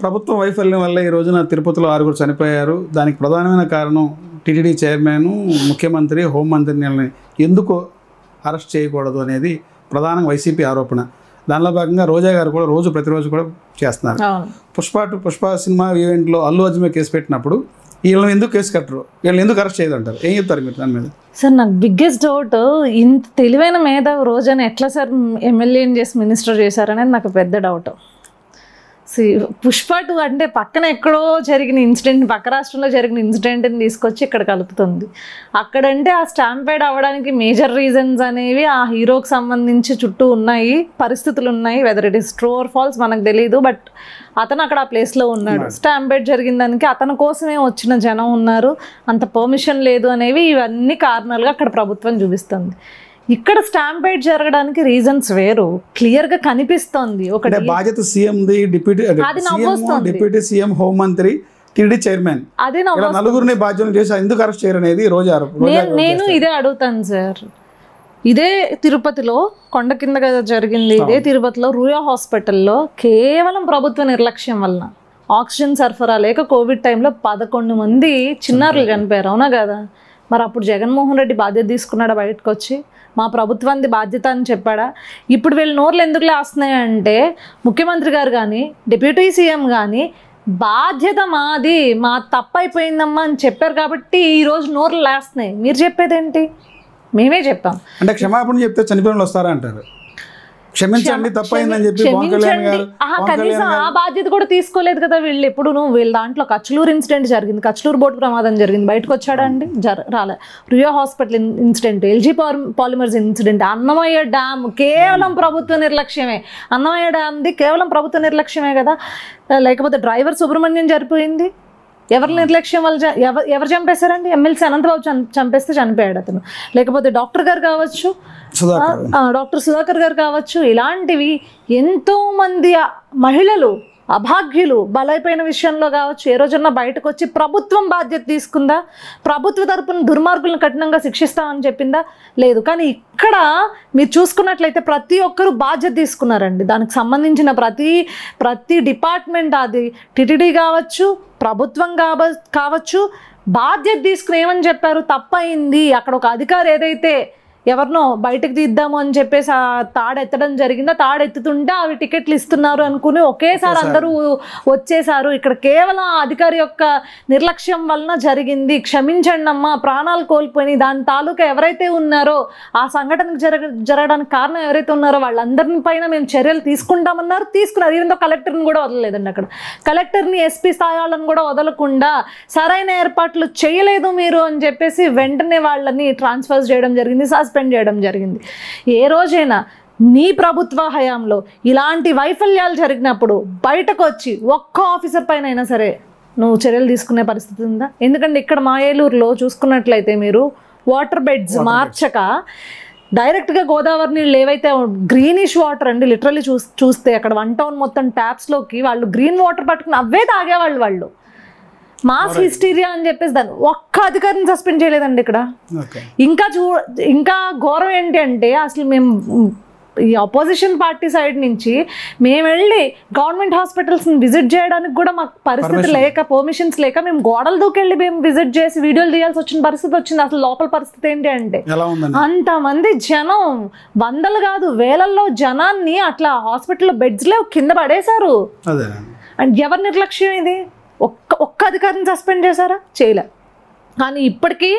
ప్రభుత్వం వైఫల్యం వల్ల ఈ రోజున తిరుపతిలో 6 చనిపోయారు. దానికి ప్రధానమైన కారణం టీటీడీ చైర్మన్, ముఖ్యమంత్రి, హోంమంత్రిని ఎందుకు అరెస్ట్ చేయకూడదు అనేది ప్రధానంగా వైసీపీ ఆరోపణ. దానిలో భాగంగా రోజా గారు కూడా ప్రతిరోజు కూడా చేస్తున్నారు. పుష్ప సినిమా ఈవెంట్లో అల్లు అర్జున్ కేసు పెట్టినప్పుడు వీళ్ళని ఎందుకు కేసు కట్టరు, వీళ్ళని ఎందుకు అరెస్ట్ చేయదంటారు? ఏం చెప్తారు మీరు దాని మీద? సార్ నాకు బిగ్గెస్ట్ డౌట్, ఇంత తెలివైన మేధావి రోజాని ఎట్లా సార్ ఎమ్మెల్యేని చేసి మినిస్టర్ చేశారనేది నాకు పెద్ద డౌట్. పుష్ప 2 అంటే పక్కన ఎక్కడో జరిగిన ఇన్సిడెంట్, పక్క రాష్ట్రంలో జరిగిన ఇన్సిడెంట్ని తీసుకొచ్చి ఇక్కడ కలుపుతుంది. అక్కడంటే ఆ స్టాంపేడ్ అవ్వడానికి మేజర్ రీజన్స్ అనేవి ఆ హీరోకి సంబంధించి చుట్టూ ఉన్నాయి, పరిస్థితులు ఉన్నాయి. Whether it is true or false మనకు తెలియదు, బట్ అతను అక్కడ ఆ ప్లేస్లో ఉన్నాడు. స్టాంపేడ్ జరిగిన దానికి అతని కోసమే వచ్చిన జనం ఉన్నారు, అంత పర్మిషన్ లేదు అనేవి ఇవన్నీ కారణాలుగా అక్కడ ప్రభుత్వం చూపిస్తుంది. ఇక్కడ స్టాంపేడ్ జరగడానికి రీజన్స్ వేరు, క్లియర్ గా కనిపిస్తోంది. ఒకటి బాధ్యత సీఎం ది, డిప్యూటీ సీఎం, హోంమంత్రి, టీటీడీ చైర్మన్, అదే నలుగురిని బాధ్యతలు చేసి ఎందుకు అరెస్ట్ చేయరనేది రోజా. నేను ఇదే అడుగుతాను సార్. ఇదే తిరుపతిలో కొండ కింద జరిగింది, ఇదే తిరుపతిలో రూయా హాస్పిటల్లో కేవలం ప్రభుత్వ నిర్లక్ష్యం వలన ఆక్సిజన్ సరఫరా లేక కోవిడ్ టైంలో 11 మంది చిన్నారులు చనిపోయారు, అవునా కదా? మరి అప్పుడు జగన్మోహన్ రెడ్డి బాధ్యత తీసుకున్నాడా? బయటకు వచ్చి మా ప్రభుత్వానికి బాధ్యత అని చెప్పాడా? ఇప్పుడు వీళ్ళు నోర్లు ఎందుకు లేస్తున్నాయంటే ముఖ్యమంత్రి గారు కానీ డిప్యూటీ సీఎం కానీ బాధ్యత మాది, మా తప్పు అయిపోయిందమ్మా అని చెప్పారు కాబట్టి ఈరోజు నోర్లు లేస్తున్నాయి. మీరు చెప్పేదేంటి? మేమే చెప్పాం అంటే క్షమాపణ చెప్తే చనిపోయిన వాళ్ళు వస్తారా అంటారు. క్షమించండి తప్పైందని చెప్పి కనీసం ఆ బాధ్యత కూడా తీసుకోలేదు కదా వీళ్ళు. ఎప్పుడు వీళ్ళ దాంట్లో కచ్చలూరు ఇన్సిడెంట్ జరిగింది, కచ్చలూరు బోటు ప్రమాదం జరిగింది, బయటకు వచ్చాడా అండి? రాలే. Ruia hospital incident, LG polymers incident, Annamayya dam కేవలం ప్రభుత్వ నిర్లక్ష్యమే. అన్నమయ్య డ్యామ్ది కేవలం ప్రభుత్వ నిర్లక్ష్యమే కదా. లేకపోతే డ్రైవర్ సుబ్రహ్మణ్యం చనిపోయింది ఎవరి నిర్లక్ష్యం వల్ల? ఎవరు చంపేశారండి? ఎమ్మెల్సీ అనంతబాబు చంపేస్తే చనిపోయాడు అతను. లేకపోతే డాక్టర్ గారు కావచ్చు, డాక్టర్ సుధాకర్ గారు కావచ్చు. ఇలాంటివి ఎంతోమంది మహిళలు అభాగ్యులు బలైపోయిన విషయంలో కావచ్చు. ఏ రోజన్నా బయటకు వచ్చి ప్రభుత్వం బాధ్యత తీసుకుందా? ప్రభుత్వ తరపున దుర్మార్గులను కఠినంగా శిక్షిస్తామని చెప్పిందా? లేదు. కానీ ఇక్కడ మీరు చూసుకున్నట్లయితే ప్రతి ఒక్కరూ బాధ్యత తీసుకున్నారండి. దానికి సంబంధించిన ప్రతి డిపార్ట్మెంట్, అది టీటీడీ కావచ్చు, ప్రభుత్వం కావచ్చు, బాధ్యత తీసుకుని ఏమని చెప్పారు? తప్పయింది. అక్కడ ఒక అధికారి ఏదైతే ఎవరినో బయటకు తీద్దాము అని చెప్పేసి ఆ తాడెత్తడం జరిగిందో, తాడెత్తుతుంటే అవి టికెట్లు ఇస్తున్నారు అనుకుని ఒకేసారి అందరూ వచ్చేసారు. ఇక్కడ కేవలం అధికారి యొక్క నిర్లక్ష్యం వలన జరిగింది, క్షమించండి అమ్మా, ప్రాణాలు కోల్పోయి దాని తాలూకా ఎవరైతే ఉన్నారో, ఆ సంఘటనకు జరగడానికి కారణం ఎవరైతే ఉన్నారో వాళ్ళందరిని పైన మేము చర్యలు తీసుకుంటామన్నారు. తీసుకున్నారు. ఈవెందో కలెక్టర్ని కూడా వదలలేదండి. అక్కడ కలెక్టర్ని, ఎస్పీ స్థాయిలను కూడా వదలకుండా సరైన ఏర్పాట్లు చేయలేదు మీరు అని చెప్పేసి వెంటనే వాళ్ళని ట్రాన్స్ఫర్ చేయడం జరిగింది, సస్పెండ్ చేయడం జరిగింది. ఏ రోజైనా నీ ప్రభుత్వ హయాంలో ఇలాంటి వైఫల్యాలు జరిగినప్పుడు బయటకు వచ్చి ఒక్క ఆఫీసర్ పైన అయినా సరే నువ్వు చర్యలు తీసుకునే పరిస్థితి ఉందా? ఎందుకంటే ఇక్కడ మా ఏలూరులో చూసుకున్నట్లయితే మీరు వాటర్ బెడ్స్ మార్చక డైరెక్ట్గా గోదావరి నీళ్ళు ఏవైతే గ్రీనిష్ వాటర్ అండి, లిటరల్లీ చూస్తే అక్కడ 1 టౌన్ మొత్తం ట్యాప్స్లోకి వాళ్ళు గ్రీన్ వాటర్ పట్టుకుని అవే తాగేవాళ్ళు. వాళ్ళు మాస్ హిస్టీరియా అని చెప్పేసి దాన్ని ఒక్క అధికారిని సస్పెండ్ చేయలేదండి ఇక్కడ. ఇంకా ఘోరం ఏంటి అంటే అసలు మేము ఈ అపోజిషన్ పార్టీ సైడ్ నుంచి మేము వెళ్ళి గవర్నమెంట్ హాస్పిటల్స్ని విజిట్ చేయడానికి కూడా మాకు పరిస్థితి లేక, పర్మిషన్స్ లేక మేము గోడలు దూకెళ్ళి మేము విజిట్ చేసి వీడియోలు తీయాల్సి వచ్చిన పరిస్థితి వచ్చింది. అసలు లోపల పరిస్థితి ఏంటి అంటే అంతమంది జనం, వందలు కాదు వేలల్లో జనాన్ని అట్లా హాస్పిటల్లో బెడ్స్లో కింద పడేశారు. అండ్ ఎవరి నిర్లక్ష్యం ఇది? ఒక్క అధికారిని సస్పెండ్ చేశారా? చేయలే. కానీ ఇప్పటికీ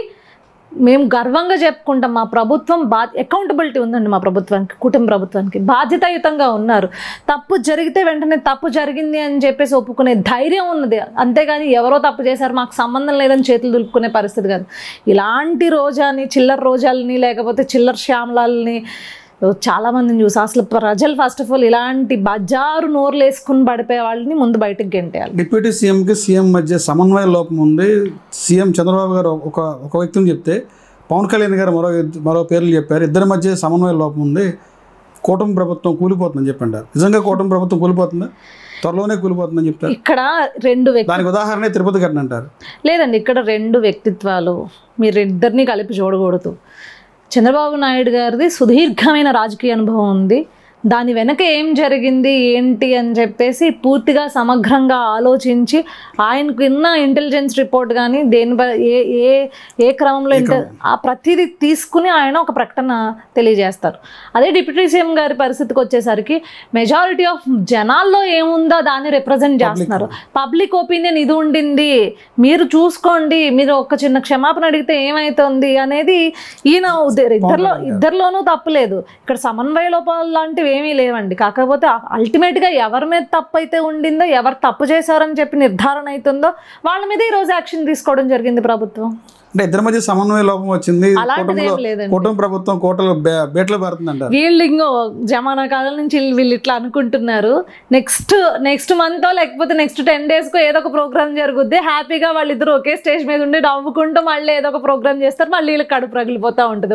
మేము గర్వంగా చెప్పుకుంటాం మా ప్రభుత్వం అకౌంటబిలిటీ ఉందండి. మా ప్రభుత్వానికి, కుటుంబ ప్రభుత్వానికి బాధ్యతాయుతంగా ఉన్నారు. తప్పు జరిగితే వెంటనే తప్పు జరిగింది అని చెప్పేసి ఒప్పుకునే ధైర్యం ఉన్నది. అంతేగాని ఎవరో తప్పు చేశారు మాకు సంబంధం లేదని చేతులు దులుపుకునే పరిస్థితి కాదు. ఇలాంటి రోజాని, చిల్లర రోజాలని, లేకపోతే చిల్లర శ్యామలాలని చాలామందిని చూసి అసలు ప్రజలు ఫస్ట్ ఆఫ్ ఆల్ ఇలాంటి బజారు నోర్లు వేసుకుని పడిపోయే వాళ్ళని ముందు బయటకు గెంటేయాలి. డిప్యూటీ సీఎంకి సీఎం మధ్య సమన్వయ లోపం ఉంది. సీఎం చంద్రబాబు గారు ఒక వ్యక్తిని చెప్తే పవన్ కళ్యాణ్ గారు మరో పేర్లు చెప్పారు. ఇద్దరి మధ్య సమన్వయ లోపం ఉంది. కూటమి ప్రభుత్వం కూలిపోతుందని చెప్పంటారు. నిజంగా కూటమి ప్రభుత్వం కూలిపోతుందా? త్వరలోనే కూలిపోతుందని చెప్తారు. ఇక్కడ 2 దానికి ఉదాహరణ తిరుపతి ఘటన అంటారు. లేదండి, ఇక్కడ 2 వ్యక్తిత్వాలు మీరు ఇద్దరిని కలిపి చూడకూడదు. చంద్రబాబు నాయుడు గారిది సుదీర్ఘమైన రాజకీయ అనుభవం ఉంది. దాని వెనక ఏం జరిగింది ఏంటి అని చెప్పేసి పూర్తిగా సమగ్రంగా ఆలోచించి ఆయనకు ఉన్న ఇంటెలిజెన్స్ రిపోర్ట్ కానీ ఏ ఏ ఏ క్రమంలో ఆ ప్రతిదీ తీసుకుని ఆయన ఒక ప్రకటన తెలియజేస్తారు. అదే డిప్యూటీ సీఎం గారి పరిస్థితికి వచ్చేసరికి మెజారిటీ ఆఫ్ జనాల్లో ఏముందో దాన్ని రిప్రజెంట్ చేస్తున్నారు. పబ్లిక్ ఒపీనియన్ ఇది ఉండింది, మీరు చూసుకోండి, మీరు ఒక చిన్న క్షమాపణ అడిగితే ఏమైతుంది అనేది ఈయన ఇద్దరిలోనూ తప్పులేదు. ఇక్కడ సమన్వయ లోపాలు లాంటివి ఏమీ లేవండి. కాకపోతే అల్టిమేట్గా ఎవరి మీద తప్పు అయితే ఉండిందో, ఎవరు తప్పు చేశారని చెప్పి నిర్ధారణ అవుతుందో వాళ్ళ మీద ఈరోజు యాక్షన్ తీసుకోవడం జరిగింది ప్రభుత్వం. అంటే ఇద్దరి మధ్య సమన్వయ లోపం వచ్చింది, కుటుంబ ప్రభుత్వం కోటలు బేట్లు పడుతుందంటారు. వీళ్ళు ఇంకో జమానా కాలం నుంచి వీళ్ళు ఇట్లా అనుకుంటున్నారు. నెక్స్ట్ మంత్ లేకపోతే నెక్స్ట్ 10 days ఏదో ఒక ప్రోగ్రామ్ జరుగుద్ది, హ్యాపీగా వాళ్ళిద్దరు ఒకే స్టేజ్ మీద ఉండి నవ్వుకుంటూ మళ్ళీ ఏదో ఒక ప్రోగ్రామ్ చేస్తారు, మళ్ళీ వీళ్ళకి కడుపు రగిలిపోతూ ఉంటుంది.